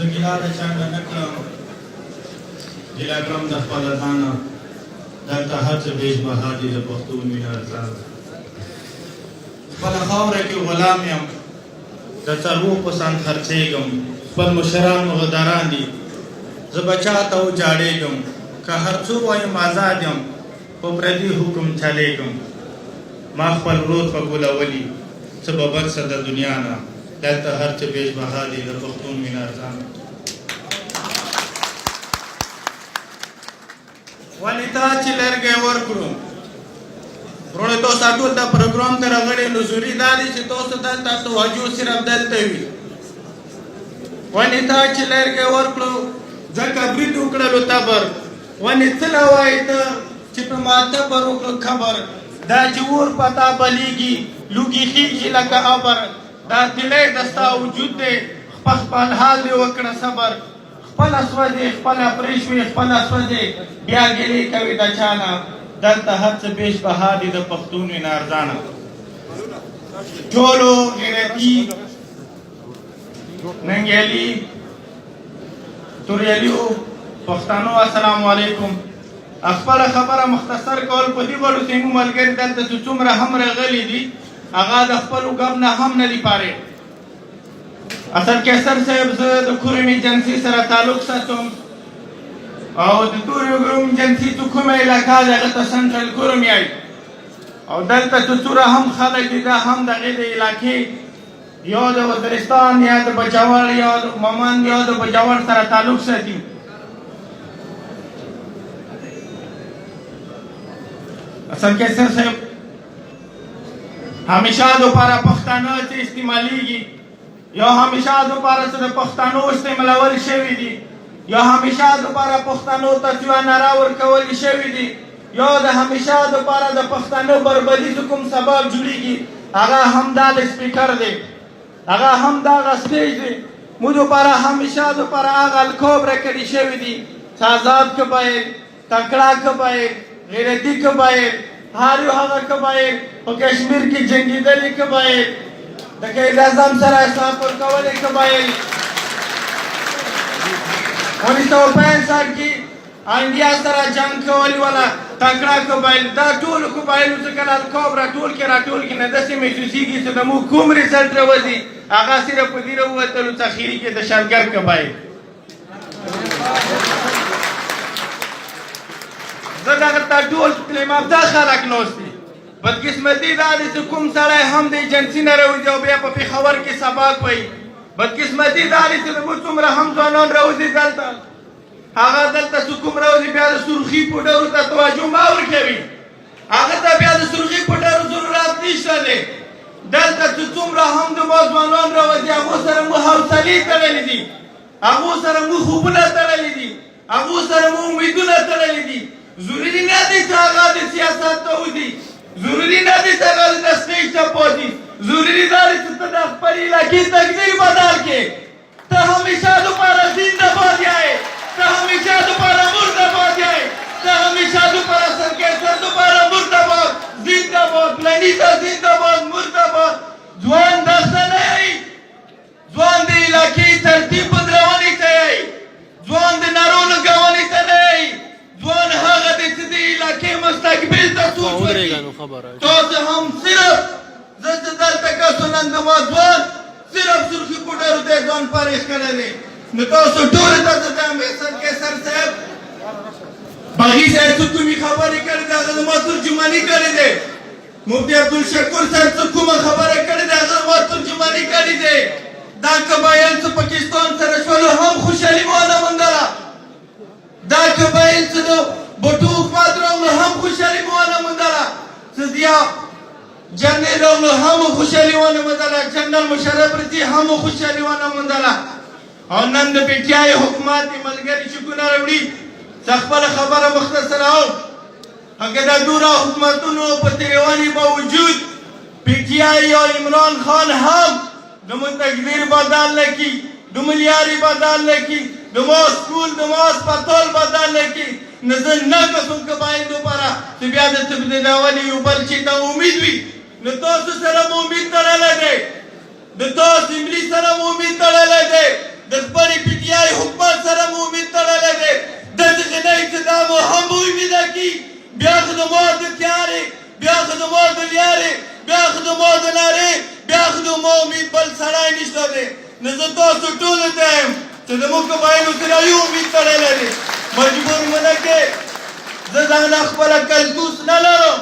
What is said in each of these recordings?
زګیلا د چانډه نکړم ګیلا کړم د خپل ځان دلته هر څه بیش بها دي د پښتون مینه ځان خپل خاوره کې غلام یم د څلوو په سان خرڅېږم خپل مشران مغداران دي زه بچا ته وجاړېږم که هر څو وایم آزاد یم په پردي حکم چلېږم ما خپل ورور په ګولولي څه به بر څه د دنیا نه دلته هر څه بیش بها دي د پښتون مینه ځان ولې تا چې لرګی ورکړو وروڼو تاسو ټول دا پروګرام ته راغلي نو ضروري دا دی چې تاسو دلته توجه صرف دلته وي ولې تا چې لرګی ورکړو ځکه برید وکړلو تبر ونې څه له وایې ته چې په ماته پر وکړو خبر دا چې اور پتا بلیږي لوګي خېږي لکه ابر دا دلی د ستا وجود دی خپل حال دې وکړه صبر خپله سوځې خپله پرې شوې خپله سوځې بیا ګیلې کوي د چا نه دلته هر څه بیش بها دي د پښتون وینه ارزانه ټولو غیرتي ننګیالي توریالیو پښتانو السلام علیکم خپله خبره مختصر کول په دې وړو چې موږ ملګري دلته چې څومره هم راغلي دي هغه د خپلو ګم نه هم نه دي پارې اصل کیسر صاحب زه د کورم ایجنسي سره تعلق ساتم او د کورم ایجنسي چې کومه علاقه ده هغه ته سنټرل کورم یایي او دلته چې څومره هم خلک دي دا هم د هغې د علاقې یا د وزیرستان یا د بجاور یا د ممان یا د بجاور سره تعلق ساتي اصل کیسر صاحب همیشه دوپاره پښتانه چې استعمالیږي یا همیشه دوپاره چې د پښتنو استعمالول شوي دي یا همیشه دوپاره پښتنو ته چې ناره ورکول شوي دي یا د همیشه دوپاره د پښتنو بربادي چې کوم سبب جوړېږي هغه همدا د سپیکر دی هغه همدغه سټیج دی موږ دوپاره همیشه دوپاره هغه الکوب راکړي شوي دي چې آزاد قبایل تکړه قبایل غیرتي قبایل هر یو هغه قبایل په کشمیر کې جنګېدلي قبایل د قائد اعظم سره حساب ورکولې قبایل 1965 کې انډیا سره جنګ کولي والا تکړه قبایل دا ټول قبایلو څخه کله الکوب راټول کې نه داسې محسوسېږي چې د موږ کوم رزلټ راوځي هغه صرف په دې راووتلو چې اخري کې د شلګر قبایل زه دغه ته ټول کلمه خلک ناست دي بدقسمتي دا دی چې کوم سړی هم د ایجنسي نه راوځي او بیا په پېښور کې سبق وایي بدقسمتي دا دی چې زموږ څومره هم ځوانان راوځي دلته هغه دلته چې کوم راوځي بیا د سرخي پوډرو ته توجه مه ورکوي هغه ته بیا د سرخي پوډرو ضرورت نشته دی دلته چې څومره هم زما ځوانان راوځي هغو سره مو حوصلې تړلې دي هغو سره مو خوبونه تړلي دي هغو سره مو امیدونه تړلي دي ضروري نه دی چې هغه د سیاست ته وځي ضروری نه دی چې هغه د سټیج ته پوځي ضروری دا دی چې ته د خپل علاقې تقدیر بدل کړې ته همیشه دوپاره زنده باد یې ته همیشه دوپاره مردباد یې ته همیشه دوپاره سرکیسر دوپاره مردباد زنده باد پلني ته زنده باد مردباد ځوان داسته نه یې ځوان د علاقې ترتیب بدلونې ته یې ځوان د نارو لګونې ته نه یې ځوان هغه دی چې د علاقې مستقبل ته سوچ وکړي تاسو هم صرف زه چې دلته کسو نن زما ځوان صرف سرخي پوډرو ته ځوان پارېښ کړی دی نو تاسو ټولو ته زه وایم احسان کیسر صاحب باغي صاحب څه کومې خبرې کړې دي هغه زما ترجماني کړې دی مفتي عبدالشکور صاحب څه کومه خبره کړې ده هغه زما ترجماني کړې دی دا قبایل چې پاکستان سره شولو هم خوشحالي مو ونه موندله دا قبایل چې د بټو حکومت راغلو هم خوشحالي مو ونه موندله چې بیا جنرال راغلو هم خوشحالي ونه موندله جنرال مشرف رضي هم خوشحالي ونه موندله او نن د پی ټي آی حکومت د ملګري شکونه راوړي چې خپله خبره مختصره او هغه د دوره حکومتونو په تېرواني باوجود پی ټي آی او عمران خان هم زموږ تقدیر بدل نه کړي زموږ لیارې بدل نه کړي زموږ سکول زموږ هسپتال بدل نه کړي نه زه نه کوم قبایل دپاره چې بیا د تبدیلولي یو بل چې ته امید وي نو تاسو سره مو امید تړلی دی د تا اسمبلي سره مو امید تړلی دی د خپلې پي ټي زما د نارې بیا خو زما امید بل سړی نشته دی نو زه تاسو ټولو ته یم چې زموږ قبایلو سره یو امید تړلی دی مجبور مو نه کې زه ځانه خپله کلتوس نه لرم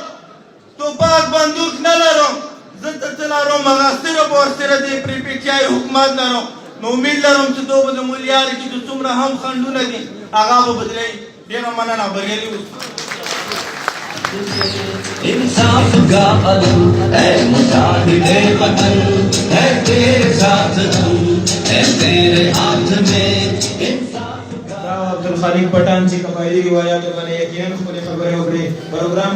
توپاک بندوق نه لرم زه ته څه لرم هغه صرف او صرف د پریپیچیای حکومت لرم نو امید لرم چې دو به زموږ لارې کې چې څومره هم خنډونه دي هغه به بدلوي ډېره مننه بریالي اوسئ इंसाफ का अलम है मुजाहिदे वतन है तेरे साथ हम है तेरे हाथ में इंसाफ عبدالخالق پټان چې قبایلی روایتو باندې یقینا خپل خبرې وکړي پروګرام